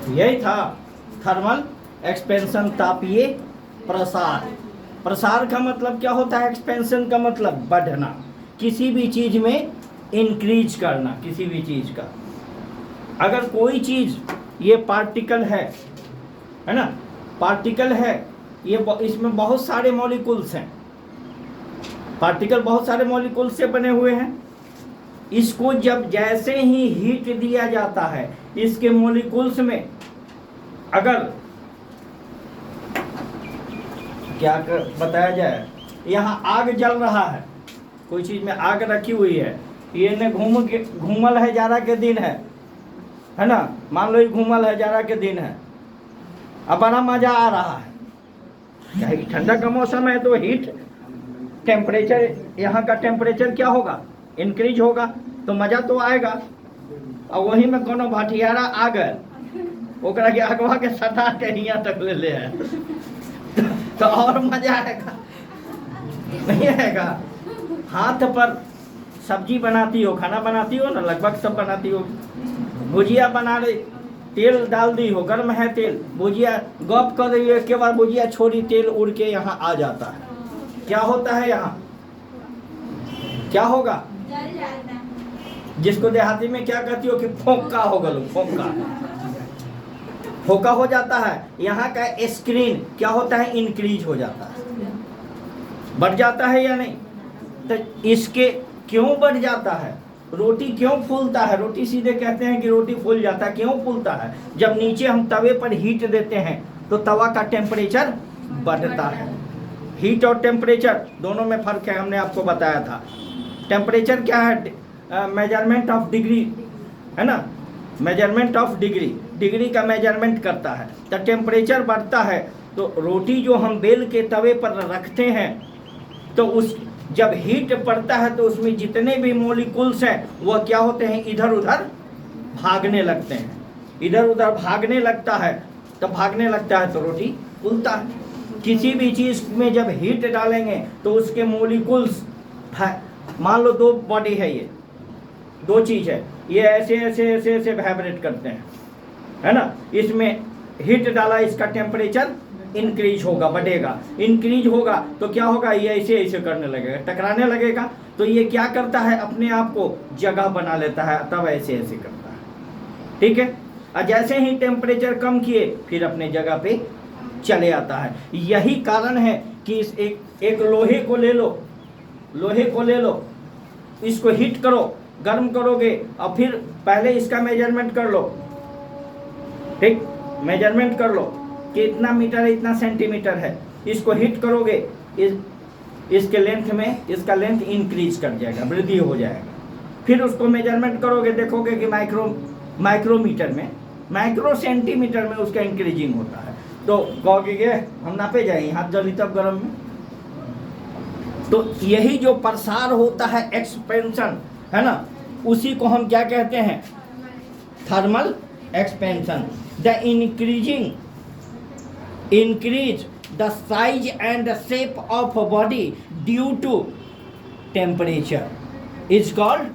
यही था thermal expansion, तापीय प्रसार। प्रसार का मतलब क्या होता है? एक्सपेंशन का मतलब बढ़ना, किसी भी चीज में इंक्रीज करना, किसी भी चीज का। अगर कोई चीज, ये पार्टिकल है ना, पार्टिकल है, ये इसमें बहुत सारे मॉलिक्यूल्स हैं, पार्टिकल बहुत सारे मॉलिक्यूल्स से बने हुए हैं। इसको जब जैसे ही हीट दिया जाता है, इसके मॉलिक्यूल्स में अगर क्या बताया जाए, यहाँ आग जल रहा है, कोई चीज में आग रखी हुई है, ये ने घूमल है, जाड़ा के दिन है ना, मान लो ये घूमल है, जाड़ा के दिन है, अब बड़ा मजा आ रहा है। क्या ठंडा का मौसम है तो हीट टेम्परेचर, यहाँ का टेम्परेचर क्या होगा? इंक्रीज होगा, तो मजा तो आएगा। और वही में कोनो भटियारा आ गए, ओकरा के अगवा के सटा के यहाँ तक ले है तो और मजा आएगा, नहीं आएगा? हाथ पर सब्जी बनाती हो, खाना बनाती हो ना, लगभग सब बनाती हो, भुजिया बना रही, तेल डाल दी हो, गर्म है तेल, भुजिया गप कर रही है, के बाद भुजिया छोड़ी, तेल उड़ के यहाँ आ जाता है। क्या होता है यहाँ? क्या होगा? जिसको देहाती में क्या कहती हो कि फोंका होगा, लोग फोंका, फोंका हो जाता है। यहाँ का स्क्रीन क्या होता है? इंक्रीज हो जाता है, बढ़ जाता है या नहीं? तो इसके क्यों बढ़ जाता है? रोटी क्यों फूलता है? रोटी सीधे कहते हैं कि रोटी फूल जाता है, क्यों फूलता है? जब नीचे हम तवे पर हीट देते हैं तो तवा का टेम्परेचर बढ़ता है। हीट और टेम्परेचर दोनों में फर्क है, हमने आपको बताया था। टेम्परेचर क्या है? मेजरमेंट ऑफ डिग्री, है ना, मेजरमेंट ऑफ डिग्री, डिग्री का मेजरमेंट करता है। तो टेम्परेचर बढ़ता है तो रोटी जो हम बेल के तवे पर रखते हैं, तो उस जब हीट पड़ता है तो उसमें जितने भी मॉलिक्यूल्स हैं वह क्या होते हैं? इधर उधर भागने लगते हैं, इधर उधर भागने लगता है, तो भागने लगता है तो रोटी फूलता है। किसी भी चीज़ में जब हीट डालेंगे तो उसके मॉलिक्यूल्स, मान लो दो बॉडी है, ये दो चीज़ है, ये ऐसे ऐसे ऐसे ऐसे वाइब्रेट करते हैं, है ना, इसमें हीट डाला, इसका टेम्परेचर इंक्रीज होगा, बढ़ेगा, इंक्रीज होगा तो क्या होगा? ये ऐसे ऐसे करने लगेगा, टकराने लगेगा, तो ये क्या करता है? अपने आप को जगह बना लेता है, तब ऐसे ऐसे करता है, ठीक है। और जैसे ही टेम्परेचर कम किए फिर अपने जगह पे चले आता है। यही कारण है कि इस एक लोहे को ले लो, लोहे को ले लो, इसको हीट करो, गर्म करोगे, और फिर पहले इसका मेजरमेंट कर लो, ठीक, मेजरमेंट कर लो कि इतना मीटर है, इतना सेंटीमीटर है, इसको हीट करोगे, इसके लेंथ में, इसका लेंथ इंक्रीज कर जाएगा, वृद्धि हो जाएगा। फिर उसको मेजरमेंट करोगे, देखोगे कि माइक्रोमीटर में, माइक्रो सेंटीमीटर में उसका इंक्रीजिंग होता है, तो कहोगे कि हम नापे जाए, हाथ जली तब गर्म में। तो यही जो प्रसार होता है, एक्सपेंशन, है ना, उसी को हम क्या कहते हैं? Thermal expansion. The increase the size and the shape of a body due to temperature is called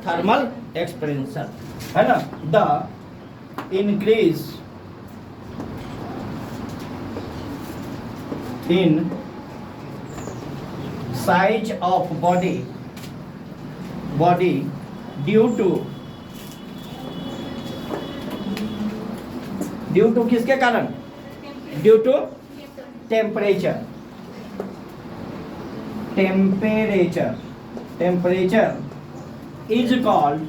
thermal expansion, है ना। The increase in size of body due to किसके कारण? Due to temperature, temperature is called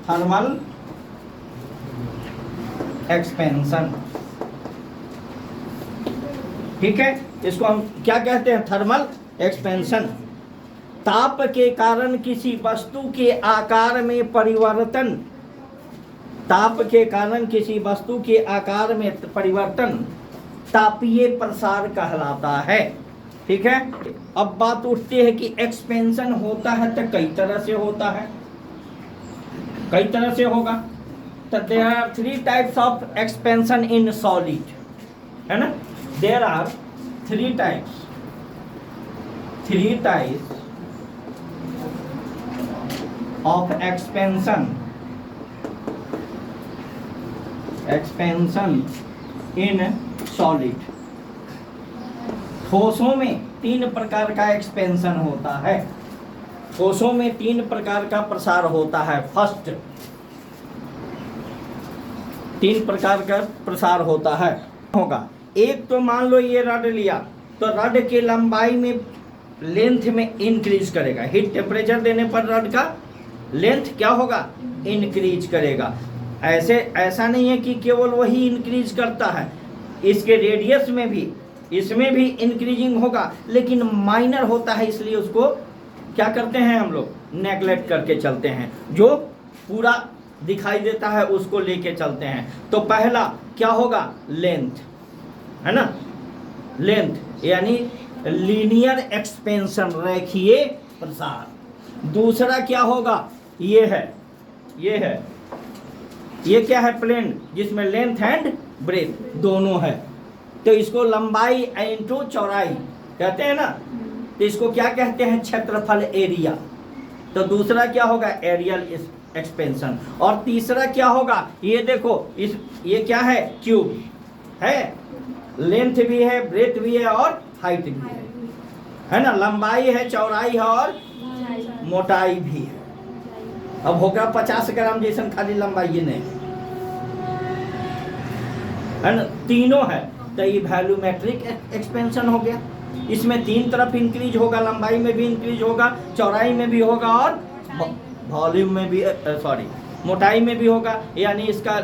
thermal expansion, ठीक है। इसको हम क्या कहते हैं? Thermal expansion. ताप के कारण किसी वस्तु के आकार में परिवर्तन, ताप के कारण किसी वस्तु के आकार में परिवर्तन तापीय प्रसार कहलाता है, ठीक है। अब बात उठती है कि एक्सपेंशन होता है तो कई तरह से होता है, कई तरह से होगा। तो there are 3 types of expansion in solid, है ना। There are 3 types of expansion expansion in solid. ठोसों में 3 प्रकार का एक्सपेंशन होता है, ठोसों में 3 प्रकार का प्रसार होता है। फर्स्ट 3 प्रकार का प्रसार होता है होगा। एक तो मान लो ये रड लिया, तो रड की लंबाई में लेंथ में इंक्रीज करेगा। हीट टेम्परेचर देने पर रड का लेंथ क्या होगा, इंक्रीज करेगा। ऐसा नहीं है कि केवल वही इंक्रीज करता है, इसके रेडियस में भी, इसमें भी इंक्रीजिंग होगा, लेकिन माइनर होता है, इसलिए उसको क्या करते हैं हम लोग, नेगलेक्ट करके चलते हैं। जो पूरा दिखाई देता है उसको लेके चलते हैं। तो पहला क्या होगा, लेंथ, है ना, लेंथ यानी लीनियर एक्सपेंशन, रेखीय प्रसार। दूसरा क्या होगा, ये है, ये क्या है, प्लेन, जिसमें लेंथ एंड ब्रेथ दोनों है। तो इसको लंबाई इंटू चौड़ाई कहते हैं ना, तो इसको क्या कहते हैं, क्षेत्रफल, एरिया। तो दूसरा क्या होगा, एरियल एक्सपेंशन। और तीसरा क्या होगा, ये देखो, ये क्या है, क्यूब है, लेंथ भी है, ब्रेथ भी है और हाइट भी है ना, लंबाई है, चौड़ाई है और मोटाई भी है। अब होगा 50 ग्राम जैसा खाली लंबाई, ये नहीं है ना, तीनों है। तो ये वॉल्यूमेट्रिक एक्सपेंशन हो गया। इसमें 3 तरफ इंक्रीज होगा, लंबाई में भी इंक्रीज होगा, चौड़ाई में भी होगा और वॉल्यूम में भी, सॉरी, मोटाई में भी होगा। यानी इसका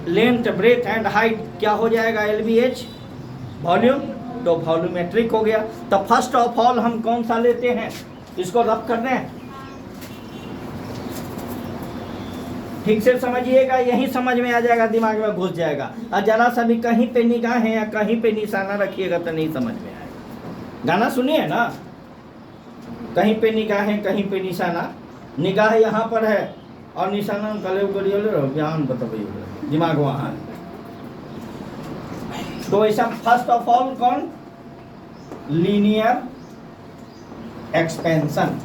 लेंथ, ब्रेथ एंड हाइट क्या हो जाएगा, LBH, वॉल्यूम। तो वॉल्यूमेट्रिक हो गया। तो फर्स्ट ऑफ ऑल हम कौन सा लेते हैं, इसको रब कर दें, ठीक से समझिएगा, यही समझ में आ जाएगा, दिमाग में घुस जाएगा। और जरा सा भी कहीं पे निगाह है या कहीं पे निशाना रखिएगा तो नहीं समझ में आएगा। गाना सुनिए ना, कहीं पे निगाह है, कहीं पे निशाना, निगाह यहाँ पर है और निशाना ज्ञान बताइए, दिमाग वहाँ है। तो ऐसा फर्स्ट ऑफ ऑल कौन, लीनियर एक्सपेंशन।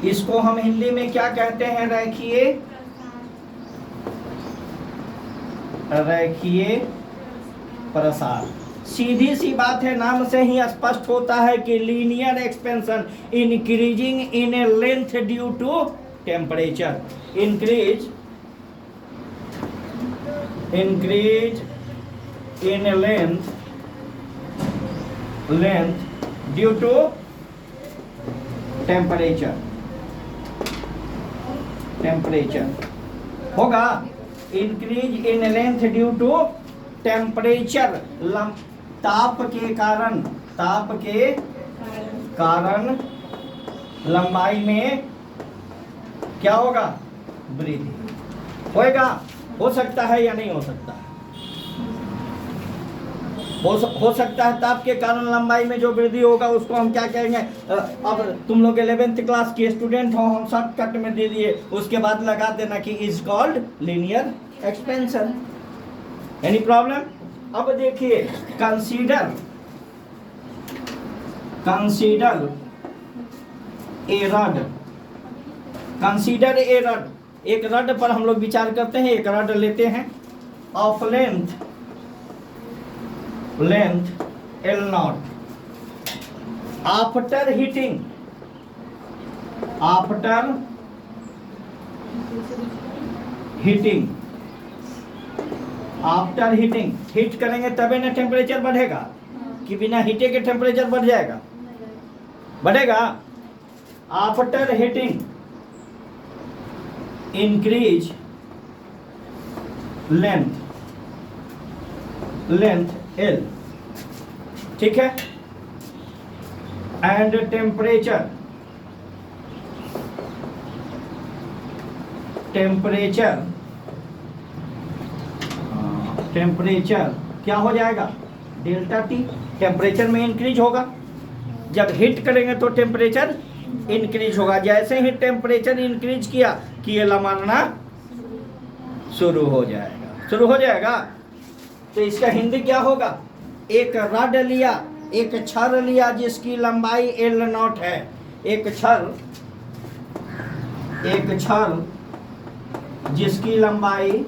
इसको हम हिंदी में क्या कहते हैं, रेखीय प्रसार। सीधी सी बात है, नाम से ही स्पष्ट होता है कि linear expansion increasing in a length due to temperature, increase in length due to temperature होगा, increase in length due to temperature, ताप के कारण लंबाई में क्या होगा, वृद्धि होएगा। हो सकता है या नहीं हो सकता, हो सकता है ताप के कारण लंबाई में जो वृद्धि होगा उसको हम क्या कहेंगे। अब तुम लोग 11th क्लास के स्टूडेंट हो, हम शॉर्टकट में दे दिए, उसके बाद लगा देना कि is called linear expansion. Any problem. अब देखिए, कंसीडर ए रड, एक रड पर हम लोग विचार करते हैं। एक रड लेते हैं of length L0, after heating heat करेंगे तभी ना टेम्परेचर बढ़ेगा, कि बिना हीटे के टेम्परेचर बढ़ जाएगा, बढ़ेगा। After heating increase length L, ठीक है, एंड टेम्परेचर क्या हो जाएगा, डेल्टा T। टेम्परेचर में इंक्रीज होगा, जब हीट करेंगे तो टेम्परेचर इंक्रीज होगा। जैसे ही टेम्परेचर इंक्रीज किया कि ये लमानना शुरू हो जाएगा। तो इसका हिंदी क्या होगा, एक रड लिया, एक छड़ लिया जिसकी लंबाई L0 है, एक छड़ जिसकी लंबाई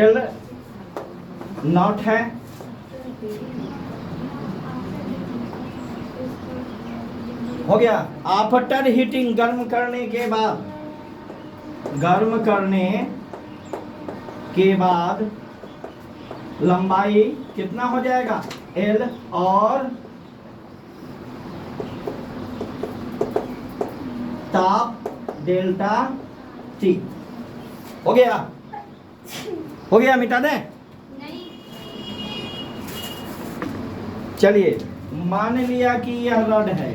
L नॉट है, हो गया। आफ्टर हीटिंग, गर्म करने के बाद लंबाई कितना हो जाएगा L और ताप डेल्टा T। हो गया मिटा दें। चलिए मान लिया कि यह रड है,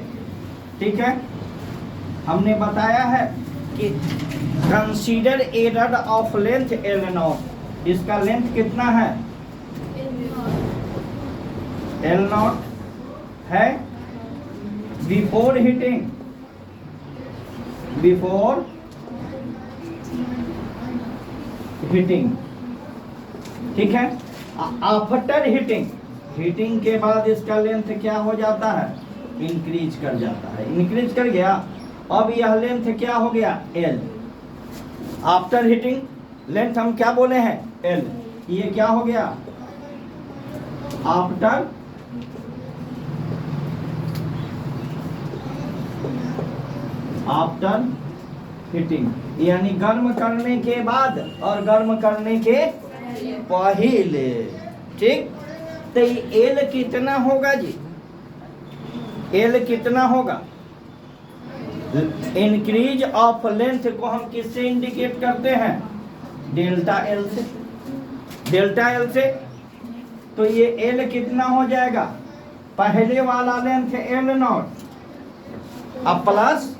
ठीक है। हमने बताया है कि consider a rod of length L nought, इसका लेंथ कितना है L नॉट है। बिफोर हीटिंग, ठीक है। आफ्टर हीटिंग के बाद इसका लेंथ क्या हो जाता है, इंक्रीज कर जाता है। इंक्रीज कर गया, अब यह लेंथ क्या हो गया L। आफ्टर हीटिंग लेंथ हम क्या बोले हैं L, ये क्या हो गया आफ्टर हीटिंग, यानी गर्म करने के बाद और गर्म करने के पहले, ठीक। तो ये L कितना होगा जी, L कितना होगा। इंक्रीज ऑफ लेंथ को हम किससे इंडिकेट करते हैं, डेल्टा L से। तो ये L कितना हो जाएगा, पहले वाला लेंथ L नॉट अब प्लस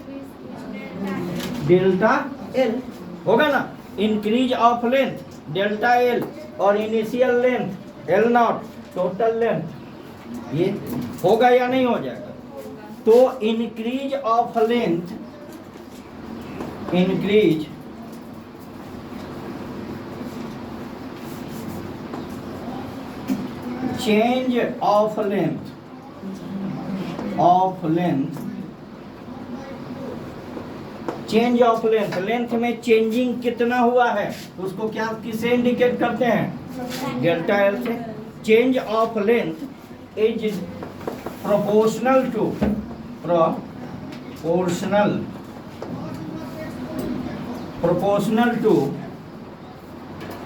डेल्टा L होगा ना। Increase of length delta L और initial length L nought, total length, ये होगा या नहीं हो जाएगा। तो increase of length, change of length में चेंजिंग कितना हुआ है उसको क्या किसे इंडिकेट करते हैं, डेल्टा L से। Change of length is proportional to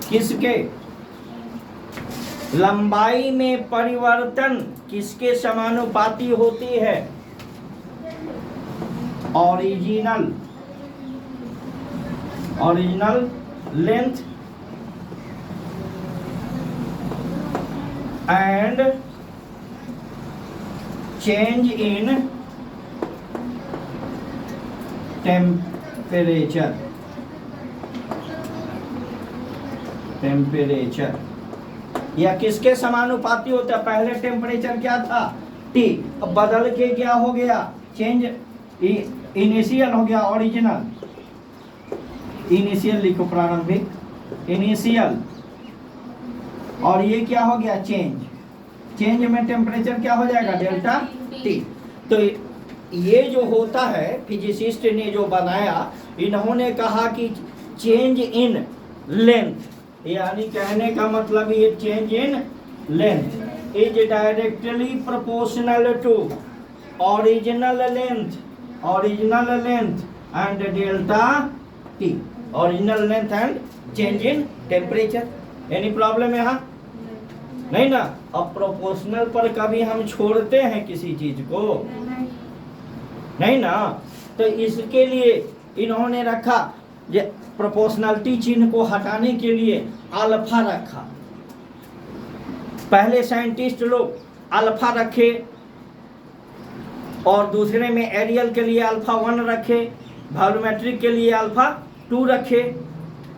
किसके, लंबाई में परिवर्तन किसके समानुपाती होती है, original length and change in temperature. या किसके समानुपाती होता है, पहले टेम्परेचर क्या था T, अब बदल के क्या हो गया, चेंज इनिशियल हो गया, ओरिजिनल इनिशियल लिखो, प्रारंभिक इनिशियल, और ये क्या हो गया चेंज में टेम्परेचर क्या हो जाएगा डेल्टा T। तो ये जो होता है फिजिसिस्ट ने जो बनाया, इन्होंने कहा कि चेंज इन लेंथ, यानी कहने का मतलब ये change in length is directly proportional to original length and delta T, original length and change in temperature. Any problem यहाँ नहीं ना। अब प्रोपोर्शनल पर कभी हम छोड़ते हैं किसी चीज को, नहीं ना। तो इसके लिए इन्होंने रखा, प्रोपोर्शनलिटी चिन्ह को हटाने के लिए अल्फा रखा। पहले साइंटिस्ट लोग अल्फा रखे और दूसरे में एरियल के लिए अल्फा 1 रखे, वॉल्यूमेट्रिक के लिए अल्फा 2 रखे।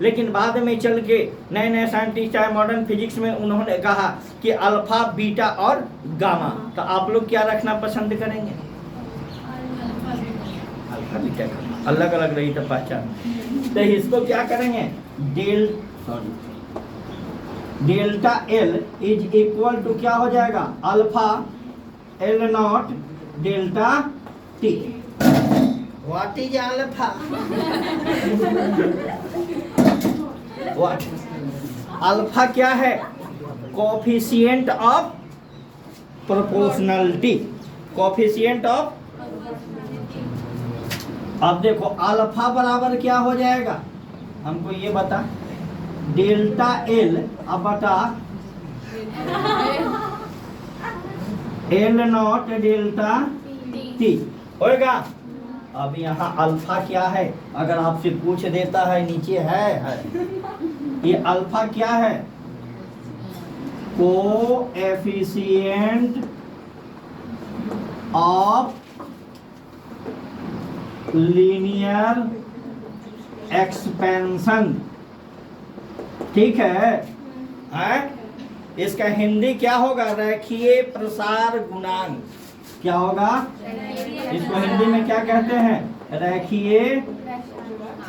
लेकिन बाद में चल के नए साइंटिस्ट आए मॉडर्न फिजिक्स में, उन्होंने कहा कि अल्फा, बीटा और गामा। तो आप लोग क्या रखना पसंद करेंगे, अल्फा बीटा गामा, अलग अलग रही तो पहचान। तो इसको क्या करेंगे, delta L is equal to क्या हो जाएगा, alpha L nought delta T। What is alpha? What alpha क्या है? Coefficient of proportionality, coefficient of. अब देखो अल्फा बराबर क्या हो जाएगा, हमको ये बता। डेल्टा एल अब बटा एल नॉट डेल्टा टी होएगा। अब यहाँ अल्फा क्या है, अगर आपसे पूछ देता है, नीचे है ये अल्फा क्या है? कोएफिशिएंट ऑफ लीनियर एक्सपेंशन, ठीक है? इसका हिंदी क्या होगा? रेखीय प्रसार गुणांक। क्या होगा इसको हिंदी में क्या कहते हैं? रेखीय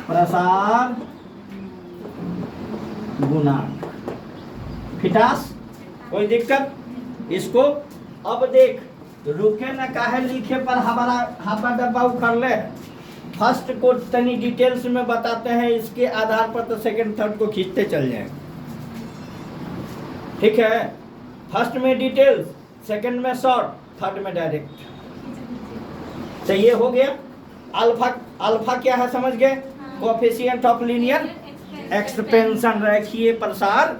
प्रसार गुणांक। फिटास कोई दिक्कत इसको? अब देख, रुके न काहे लिखे पर हमारा हापा डब्बा उखड़ ले। फर्स्ट को तनी डिटेल्स में बताते हैं, इसके आधार पर तो सेकंड थर्ड को खींचते चल जाएंगे, ठीक है? फर्स्ट में डिटेल्स, सेकंड में शॉर्ट, थर्ड में डायरेक्ट। तो ये हो गया अल्फा। अल्फा क्या है समझ गए? कोएफिशिएंट ऑफ लीनियर एक्सपेंशन, रेखीय प्रसार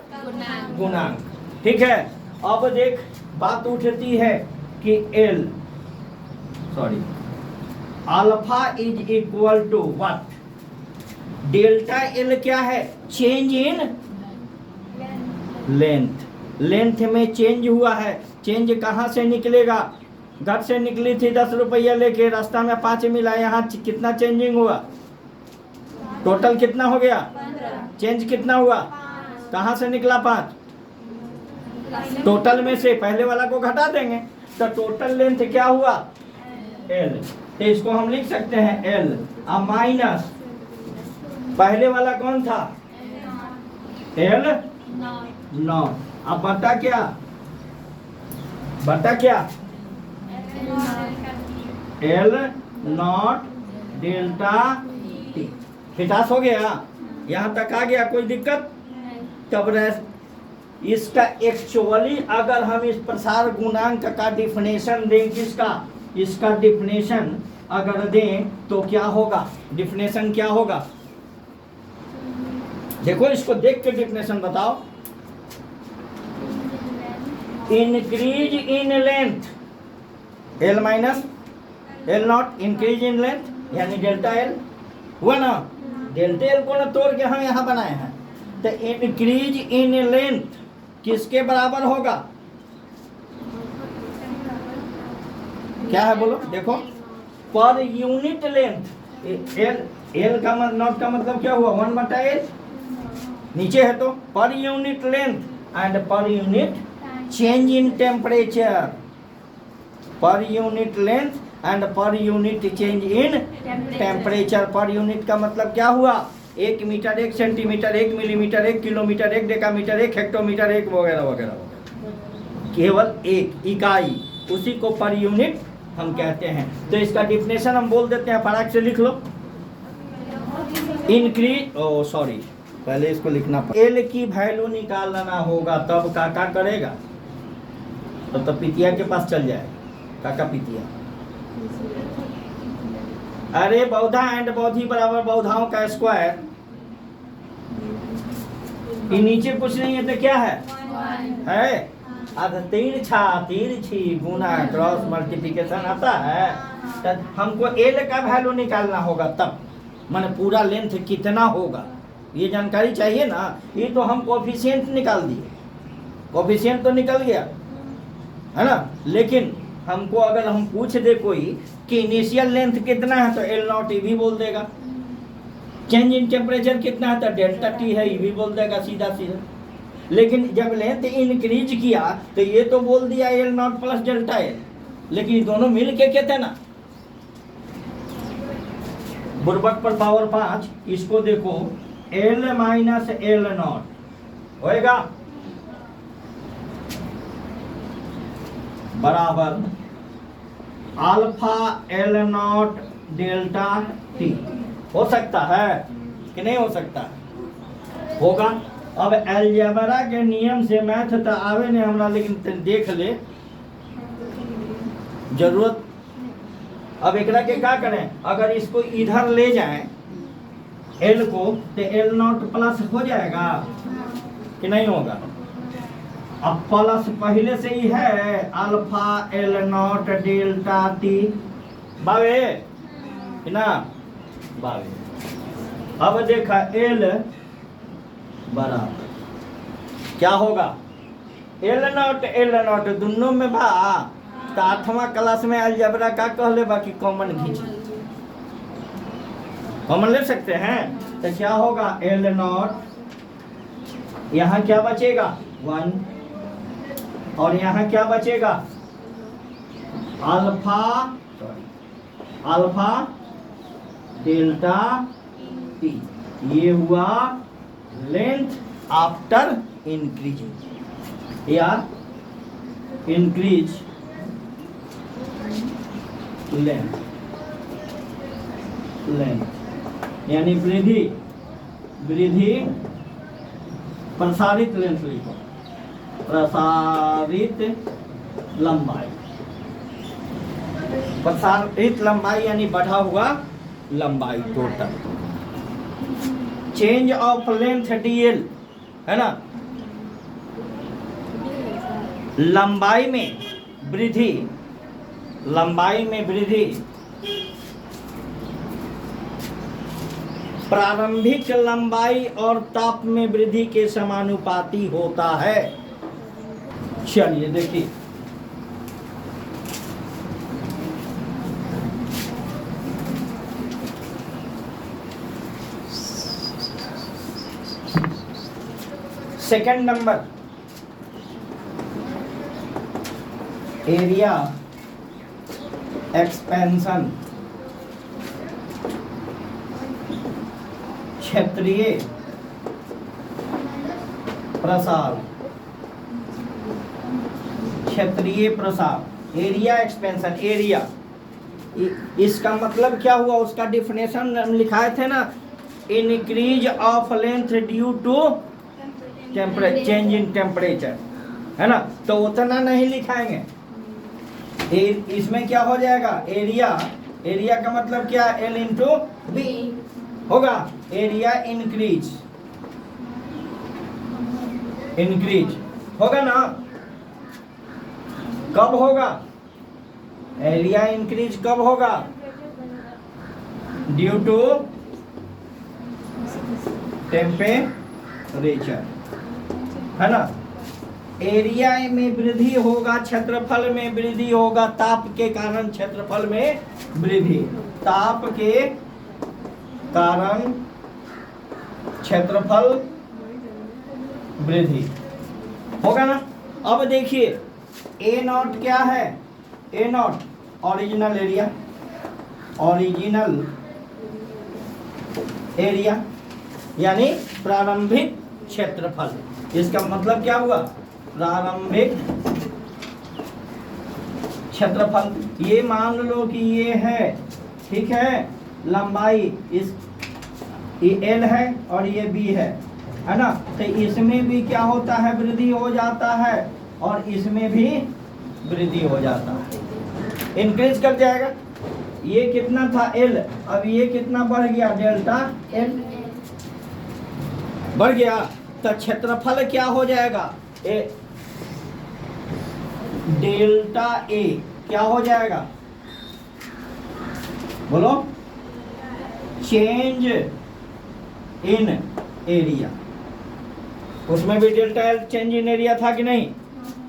गुणांक, ठीक है? अब देख बात उठती है कि L sorry alpha is equal to what? Delta L क्या है? Change in length. लेंथ में चेंज हुआ है। चेंज कहाँ से निकलेगा? घर से निकली थी 10 रुपया लेके, रास्ता में 5 मिला, यहाँ कितना चेंजिंग हुआ? टोटल कितना हो गया? चेंज कितना हुआ? कहाँ से निकला 5? टोटल में से पहले वाला को घटा देंगे तो टोटल लेंथ क्या हुआ? एल। तो इसको हम लिख सकते हैं एल माइनस पहले वाला कौन था? L nought. अब बटा क्या? बटा क्या? L nought delta T. फिटास हो गया? यहाँ तक आ गया? कोई दिक्कत? तब इसका एक्चुअली अगर हम इस प्रसार गुणांक का डिफिनेशन दें, किसका? इसका डिफिनेशन अगर दें तो क्या होगा? डिफिनेशन क्या होगा? देखो इसको देख के डिफिनेशन बताओ। Increase in length L minus L not, increase in length यानी डेल्टा एल हुआ ना? डेल्टा एल को ना तोड़ के हम यहाँ बनाए हैं। तो इंक्रीज इन लेंथ किसके बराबर होगा? क्या है बोलो? देखो per unit length L, L का नॉट का मतलब क्या हुआ? 1/L नीचे है तो per unit length and per unit change in temperature. Per unit length and per unit change in temperature. Per unit का मतलब क्या हुआ? 1 metre, 1 centimetre, 1 millimetre, 1 kilometre, 1 decametre, 1 hectometre, 1 वगैरह वगैरह वगैरह, केवल एक इकाई, उसी को पर यूनिट हम कहते हैं। तो इसका डिफिनेशन हम बोल देते हैं, फटाक से लिख लो। इंक्रीज सॉरी पहले इसको लिखना पड़ेगा। एल की वैल्यू निकालना होगा तब काका करेगा, तो पितिया के पास चल जाएगा। काका पितिया, अरे बौधा एंड बौधी बराबर बौधाओं का स्क्वायर। ये नीचे कुछ नहीं है तो क्या है? अब तिरछी गुना क्रॉस मल्टीप्लिकेशन आता है। तब हमको एल का वैल्यू निकालना होगा, तब माने पूरा लेंथ कितना होगा ये जानकारी चाहिए ना। ये तो हम कोफिशिएंट निकाल दिए, कोफिशिएंट तो निकल गया है ना। लेकिन हमको अगर हम पूछ दे कोई कि इनिशियल लेंथ कितना है तो एल नॉट ई भी बोल देगा। चेंज इन टेम्परेचर कितना है तो डेल्टा टी है, ये भी बोल देगा सीधा सीधा। लेकिन जब लेंथ इंक्रीज किया तो ये तो बोल दिया L not plus delta L, लेकिन दोनों मिल के कहते ना। बुर्बक पर पावर 5, इसको देखो एल माइनस एल नॉट होएगा बराबर alpha L nought delta T. हो सकता है कि नहीं हो सकता? होगा। अब अलजेब्रा के नियम से मैथ तो आवे नहीं हमरा, लेकिन देख ले जरूरत। अब एकरा के क्या करें, अगर इसको इधर ले जाएं एल को, तो एल नॉट प्लस हो जाएगा कि नहीं होगा? अब प्लस पहले से ही है, alpha L nought delta T बावे ना बावे। अब देखा एल बराबर क्या होगा, एल नॉट दोनों में बा। तो 8वां क्लास में अलजेब्रा का कहले बाकी कॉमन खींच, कॉमन ले सकते हैं। तो क्या होगा, एल नॉट, यहाँ क्या बचेगा 1, और यहाँ क्या बचेगा अल्फा डेल्टा टी। ये हुआ लेंथ आफ्टर इंक्रीजिंग या इंक्रीज लेंथ, यानी वृद्धि प्रसारित लेंथ लिखो, प्रसारित लंबाई, प्रसारित लंबाई यानी बढ़ा हुआ लंबाई total. Change of length DL है ना, लंबाई में वृद्धि, प्रारंभिक लंबाई और ताप में वृद्धि के समानुपाती होता है। चलिए देखिए, सेकंड नंबर, एरिया एक्सपेंशन, क्षेत्रीय प्रसार, एरिया एक्सपेंशन। एरिया इसका मतलब क्या हुआ, उसका डिफिनेशन हम लिखाए थे ना, increase of length due to change in temperature, है ना। तो उतना नहीं लिखाएंगे, इसमें क्या हो जाएगा, एरिया का मतलब क्या, एल इंटू बी होगा। एरिया इंक्रीज होगा ना, कब होगा एरिया इंक्रीज, कब होगा, ड्यू टू टेम्परेचर, है ना। एरिया में वृद्धि होगा, क्षेत्रफल में वृद्धि होगा, ताप के कारण क्षेत्रफल में वृद्धि, ताप के कारण क्षेत्रफल वृद्धि होगा ना। अब देखिए ए नॉट क्या है, ए नॉट ओरिजिनल एरिया यानी प्रारंभिक क्षेत्रफल। इसका मतलब क्या हुआ, प्रारंभिक क्षेत्रफल। ये मान लो कि ये है, ठीक है, लंबाई ये एल है और ये बी है ना। तो इसमें भी क्या होता है, वृद्धि हो जाता है, और इसमें भी वृद्धि हो जाता है, इंक्रीज कर जाएगा। ये कितना था एल, अब ये कितना बढ़ गया, डेल्टा एल बढ़ गया। तो क्षेत्रफल क्या हो जाएगा, ए डेल्टा ए क्या हो जाएगा, बोलो, चेंज इन एरिया। उसमें भी delta L change in area था कि नहीं।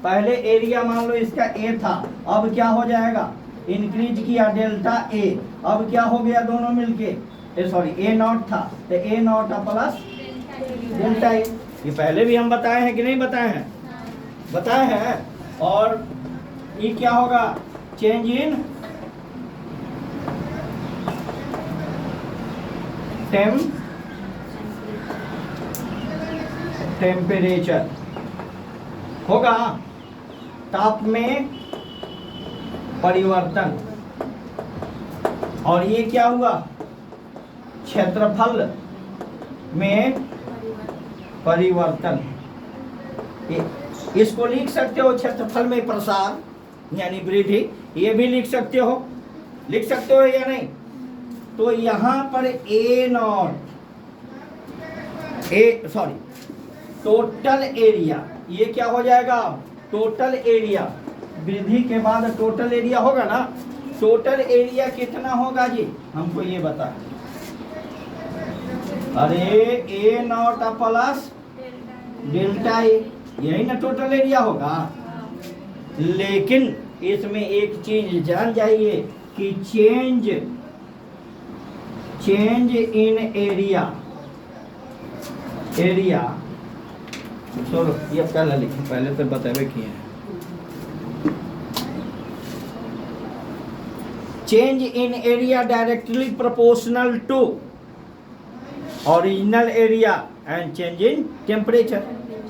पहले एरिया मान लो इसका ए था, अब क्या हो जाएगा, इंक्रीज किया डेल्टा ए, अब क्या हो गया, दोनों मिलके सॉरी ए नॉट था, तो ए नॉट प्लस डेल्टा ए। ये पहले भी हम बताए हैं कि नहीं बताए हैं, बताए हैं। और ये क्या होगा, चेंज इन टेम्परेचर होगा, ताप में परिवर्तन और ये क्या हुआ, क्षेत्रफल में परिवर्तन। इसको लिख सकते हो क्षेत्रफल में प्रसार यानी वृद्धि, ये भी लिख सकते हो या नहीं। तो यहां पर टोटल एरिया, ये क्या हो जाएगा, टोटल एरिया, वृद्धि के बाद टोटल एरिया होगा ना, टोटल एरिया कितना होगा जी, हमको ये बता। अरे ए नॉट प्लस डेल्टा ए, यही ना टोटल एरिया होगा। लेकिन इसमें एक चीज जान जाइए कि चेंज इन एरिया छोड़ो, ये पहले लिखें, पहले तो बतावे किए हैं। Change in area directly proportional to original area and change in temperature.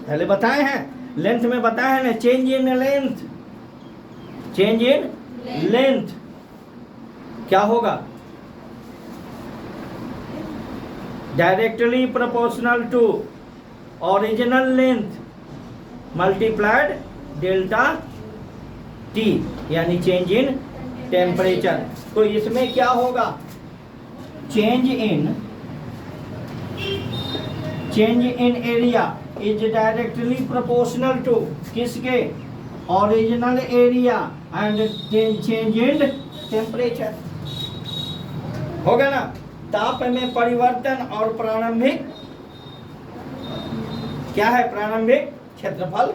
पहले बताए हैं, लेंथ में बताया है ना, चेंज इन लेंथ क्या होगा, directly proportional to original length multiplied delta T यानी चेंज इन टेम्परेचर। तो इसमें क्या होगा, change in area is directly proportional to किसके, original area and change in temperature. होगा ना, ताप में परिवर्तन और प्रारंभिक क्या है, प्रारंभिक क्षेत्रफल।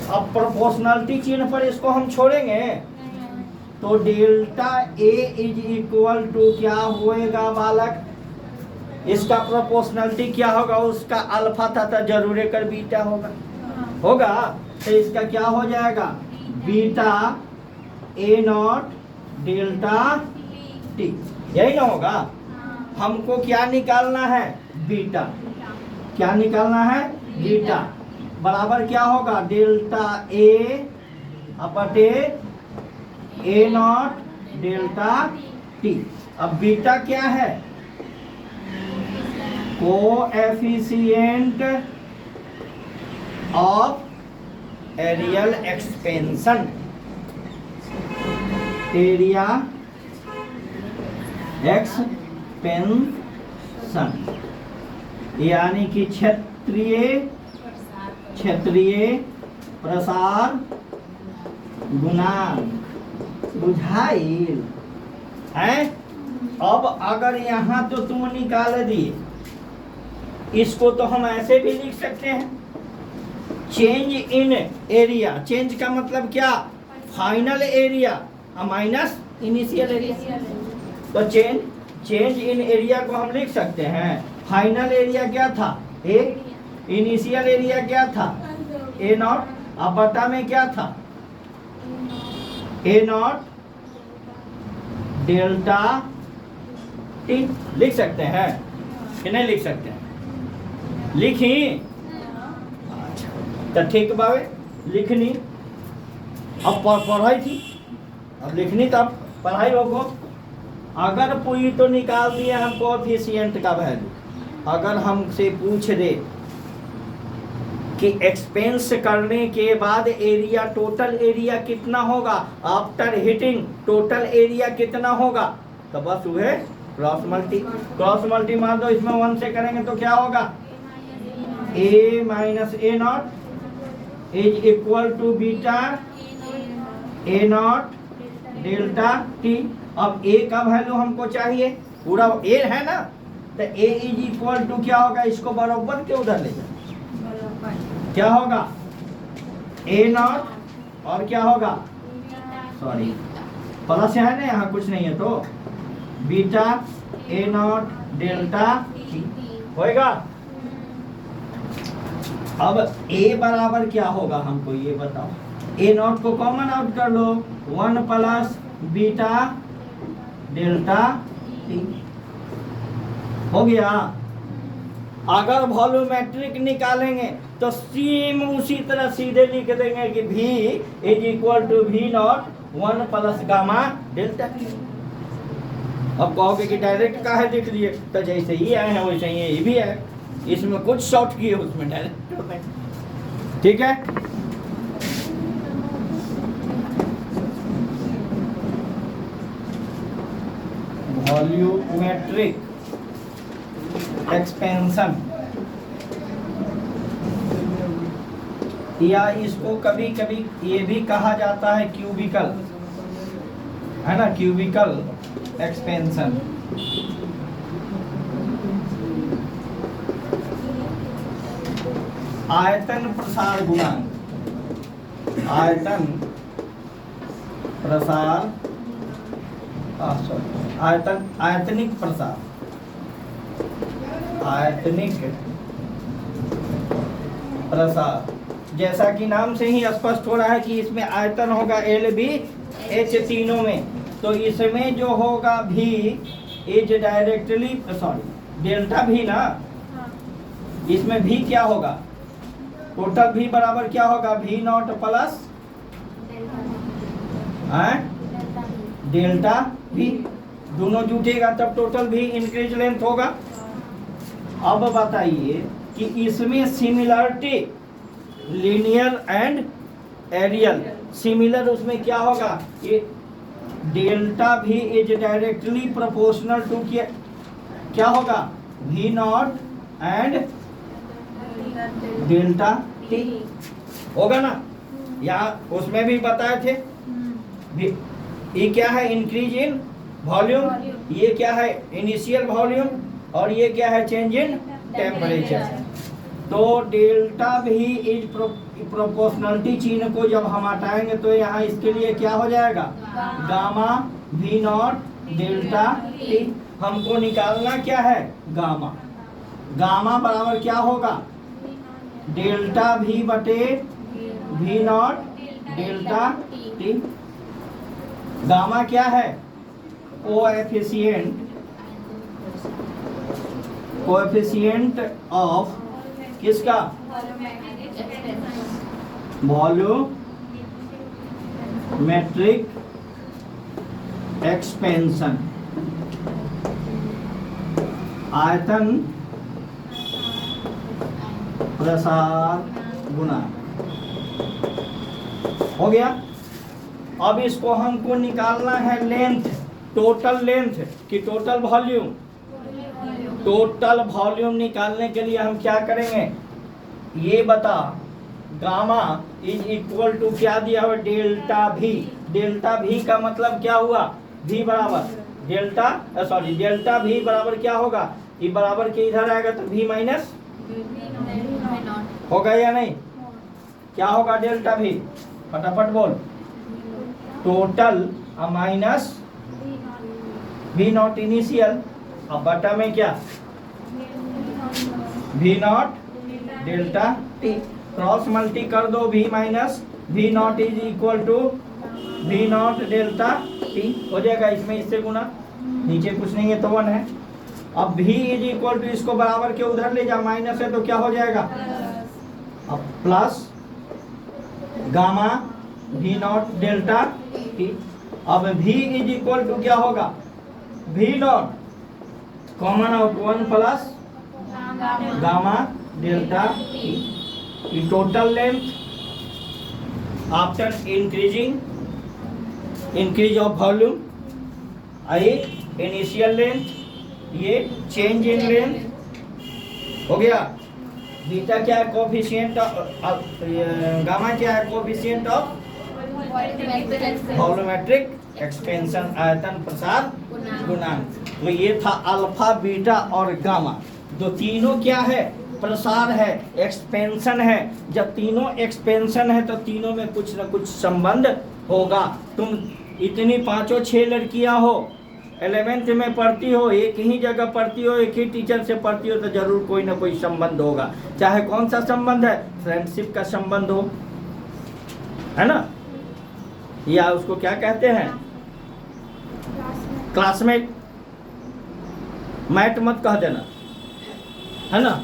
अब प्रोपोर्शनलिटी चिन्ह पर इसको हम छोड़ेंगे, तो delta A is equal to क्या होएगा बालक, इसका प्रोपोर्शनलिटी क्या होगा, उसका अल्फा था जरूर कर बीटा होगा। तो इसका क्या हो जाएगा, beta A nought delta T, यही ना होगा। हमको क्या निकालना है, बीटा, क्या निकालना है, बीटा बराबर क्या होगा, डेल्टा ए अपटे ए नॉट डेल्टा टी। अब बीटा क्या है, coefficient of areal expansion, area expansion यानी कि क्षेत्रीय प्रसार गुणांक, बुझाइल है। अब अगर यहाँ तो तुम निकाल दिए, इसको तो हम ऐसे भी लिख सकते हैं, चेंज इन एरिया, चेंज का मतलब क्या, final area minus initial area. तो चेंज इन एरिया को हम लिख सकते हैं, फाइनल एरिया क्या था ए, इनिशियल एरिया क्या था ए नॉट, अब बटा में क्या था ए नॉट डेल्टा टी। लिख सकते हैं कि नहीं लिख सकते हैं, लिखी, तो ठीक बावे लिखनी, अब पढ़ाई थी, अब लिखनी, तब पढ़ाई होगा। अगर पूरी तो निकाल दिए हम कोएफिशिएंट का वैल्यू, अगर हमसे पूछ दे कि एक्सपेंस करने के बाद एरिया, टोटल एरिया कितना होगा, आफ्टर हिटिंग टोटल एरिया कितना होगा, तो बस वह क्रॉस मल्टी मान दो, इसमें 1 से करेंगे तो क्या होगा, A minus A nought is equal to beta A nought delta T. अब ए का वैल्यू हमको चाहिए, पूरा ए है ना, तो ए इज इक्वल टू क्या होगा, इसको बराबर के उधर ले जाए, क्या होगा ए नॉट और क्या होगा, सॉरी प्लस है ना, यहाँ कुछ नहीं है, तो beta A nought delta T होएगा। अब ए बराबर क्या होगा हमको ये बताओ, ए नॉट को कॉमन आउट कर लो, 1 प्लस बीटा डेल्टा टी हो गया। अगर वॉल्यूमेट्रिक निकालेंगे तो सेम उसी तरह सीधे लिख देंगे कि V is equal to V nought 1 plus gamma delta T. अब कहोगे कि डायरेक्ट का है लिख दिए, तो जैसे ही आए हैं वैसे ही ये भी है, इसमें कुछ शॉर्ट किए उसमें डायरेक्ट होते हैं। ठीक है, वॉल्यूमेट्रिक एक्सपेंशन, या इसको कभी कभी ये भी कहा जाता है क्यूबिकल, है ना, क्यूबिकल एक्सपेंशन। आयतन प्रसार गुणांक, आयतन प्रसार आयतनिक प्रसार, आयतनिक प्रसार। जैसा कि नाम से ही स्पष्ट हो रहा है कि इसमें आयतन होगा एल बी एच तीनों में, तो इसमें जो होगा भी इज डायरेक्टली सॉरी डेल्टा भी ना, इसमें भी क्या होगा, टोटल भी बराबर क्या होगा, भी नॉट प्लस डेल्टा भी, दोनों जुटेगा तब टोटल भी इंक्रीज लेंथ होगा। अब बताइए कि इसमें similarity linear and areal, similar उसमें क्या होगा, ये डेल्टा भी इज डायरेक्टली प्रोपोर्शनल टू क्या होगा, भी नॉट एंड डेल्टा टी होगा ना, यहाँ उसमें भी बताए थे। ये क्या है, इंक्रीज इन वॉल्यूम, ये क्या है इनिशियल वॉल्यूम, और ये क्या है चेंज इन टेम्परेचर। तो डेल्टा भी इज प्रोपोर्शनलिटी चिन्ह को जब हम हटाएंगे तो यहाँ इसके लिए क्या हो जाएगा, गामा भी नॉट डेल्टा टी। हमको निकालना क्या है, गामा, गामा बराबर क्या होगा, डेल्टा भी बटे भी नॉट डेल्टा टी। गामा क्या है, कोएफिशिएंट ऑफ किसका, वॉल्यूमेट्रिक एक्सपेंशन, आयतन प्रसार गुणांक हो गया। अब इसको हमको निकालना है लेंथ, टोटल लेंथ कि टोटल वॉल्यूम। टोटल वॉल्यूम निकालने के लिए हम क्या करेंगे, ये बता, गामा इज इक्वल टू क्या दिया हुआ, डेल्टा भी। डेल्टा भी का मतलब क्या हुआ, भी बराबर डेल्टा सॉरी डेल्टा भी बराबर क्या होगा, ये बराबर के इधर आएगा तो भी माइनस होगा या नहीं, क्या होगा डेल्टा भी, फटाफट बोल, टोटल माइनस भी नॉट इनिशियल, अब बटा में क्या, भी not delta T, cross multi कर दो, भी माइनस भी नॉट इज इक्वल टू भी नॉट डेल्टा टी हो जाएगा, इसमें इससे गुना, नीचे कुछ नहीं है तो 1 है। अब भी इज इक्वल टू इसको बराबर के उधर ले जा, माइनस है तो क्या हो जाएगा, अब प्लस गामा भी नॉट डेल्टा टी। अब भी इज इक्वल टू क्या होगा, भी not common out 1 plus gamma delta T. Total length after increase of volume, I initial length, ये चेंज इन लेंथ हो गया। बीटा क्या है, कोफिशिएंट गामा क्या है, कोफिशिएंट ऑफ वॉल्यूमेट्रिक एक्सपेंशन, आयतन प्रसार गुणांक। तो ये था अल्फा, बीटा और गामा, जो तीनों क्या है, प्रसार है, एक्सपेंशन है। जब तीनों एक्सपेंशन है तो तीनों में कुछ न कुछ संबंध होगा। तुम इतनी 5-6 लड़कियां हो, 11th में पढ़ती हो, एक ही जगह पढ़ती हो, एक ही टीचर से पढ़ती हो, तो जरूर कोई ना कोई संबंध होगा। चाहे कौन सा संबंध है, फ्रेंडशिप का संबंध हो, है ना, या उसको क्या कहते हैं, क्लासमेट, मैट मत कह देना, है ना।